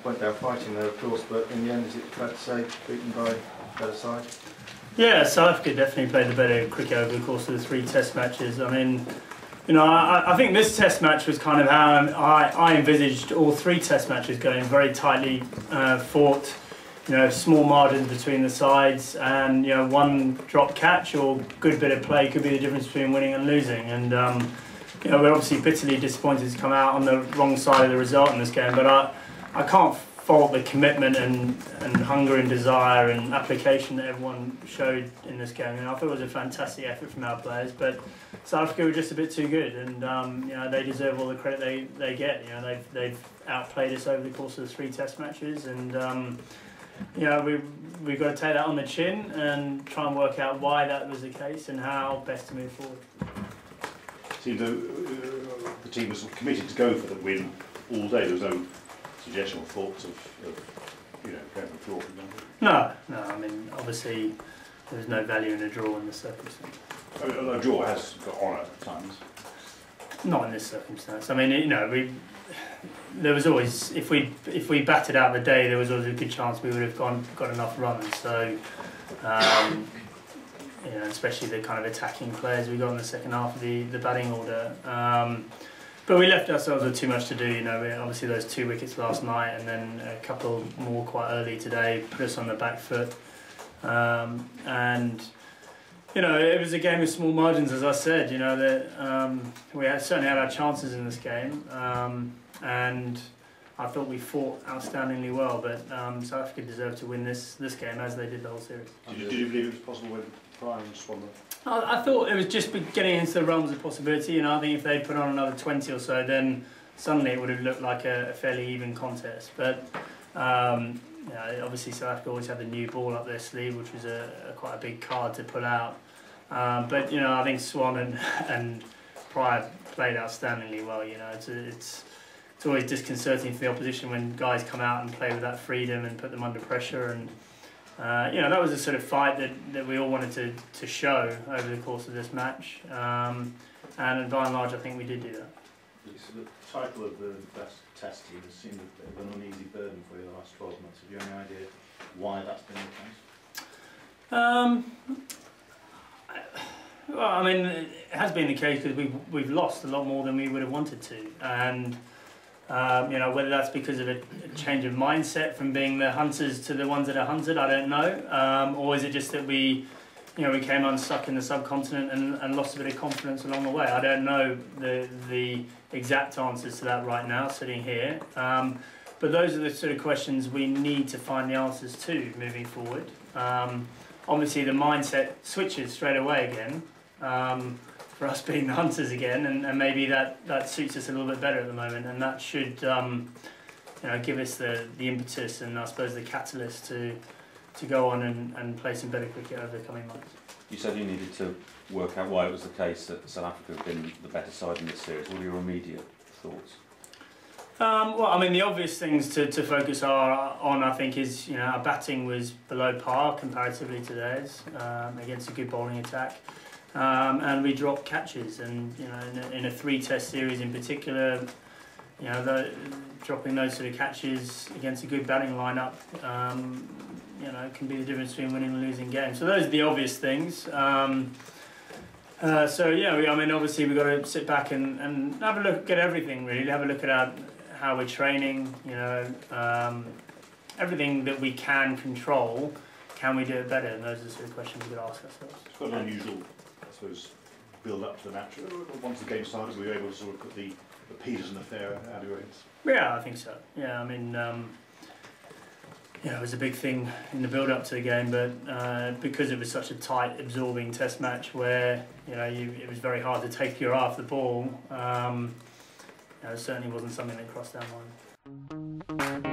went down fighting there, of course, but in the end, is it fair to say, beaten by a better side? Yeah, South Africa definitely played the better cricket over the course of the 3 Test matches. I mean, you know, I think this Test match was kind of how I envisaged all 3 Test matches going, very tightly fought. You know, small margins between the sides, and you know, one drop catch or good bit of play could be the difference between winning and losing. And you know, we're obviously bitterly disappointed to come out on the wrong side of the result in this game. But I can't fault the commitment and hunger and desire and application that everyone showed in this game. And I thought it was a fantastic effort from our players. But South Africa were just a bit too good, and you know, they deserve all the credit they get. You know, they've outplayed us over the course of the 3 Test matches, and you know, we've got to take that on the chin and try and work out why that was the case and how best to move forward. Seemed the team was committed to go for the win all day. There was no suggestion or thoughts of you know, going for the draw, for example. No. I mean, obviously there's no value in a draw in this circumstance. A draw has got honour at times. Not in this circumstance. I mean, you know, there was always, if we batted out the day, there was always a good chance we would have got enough runs. So, you know, especially the kind of attacking players we got in the second half of the batting order. But we left ourselves with too much to do. You know, obviously those 2 wickets last night, and then a couple more quite early today put us on the back foot. And you know, it was a game with small margins, as I said. You know, that we certainly had our chances in this game, and I thought we fought outstandingly well. But South Africa deserved to win this game, as they did the whole series. Did you believe it was possible when Brian swung the? I thought it was just getting into the realms of possibility. You know, I think if they'd put on another 20 or so, then suddenly it would have looked like a fairly even contest. But you know, obviously South Africa always had the new ball up their sleeve, which was quite a big card to pull out. But you know, I think Swan and Pryor played outstandingly well. You know, it's always disconcerting for the opposition when guys come out and play with that freedom and put them under pressure. And you know, that was a sort of fight that we all wanted to show over the course of this match. And by and large, I think we did do that. So the title of the best Test team has seemed a bit of an uneasy burden for you the last 12 months. Have you any idea why that's been the case? Well, I mean, it has been the case because we've lost a lot more than we would have wanted to, and you know, whether that's because of a change of mindset from being the hunters to the ones that are hunted, I don't know, or is it just that we came unstuck in the subcontinent and lost a bit of confidence along the way? I don't know the exact answers to that right now, sitting here. But those are the sort of questions we need to find the answers to moving forward. Obviously, the mindset switches straight away again for us being the hunters again, and maybe that suits us a little bit better at the moment, and that should you know, give us the impetus and I suppose the catalyst to go on and play some better cricket over the coming months. You said you needed to work out why it was the case that South Africa have been the better side in this series. What are your immediate thoughts? Well, I mean, the obvious things to focus on, I think, is, you know, our batting was below par comparatively to theirs against a good bowling attack, and we dropped catches. And you know, in a 3 Test series in particular, you know, dropping those sort of catches against a good batting lineup, you know, can be the difference between winning and losing games. So those are the obvious things. So yeah, I mean, obviously we've got to sit back and have a look at everything, really. Have a look at how we're training, you know, everything that we can control. Can we do it better? And those are the sort of questions we've got to ask ourselves. It's quite an unusual, I suppose, build up to the match. Once the game started, we were able to sort of put the Peters and the Fair out of your hands. Yeah, I think so. Yeah, I mean, yeah, it was a big thing in the build-up to the game, but because it was such a tight, absorbing Test match where, you know, it was very hard to take your eye off the ball, you know, it certainly wasn't something that crossed our mind.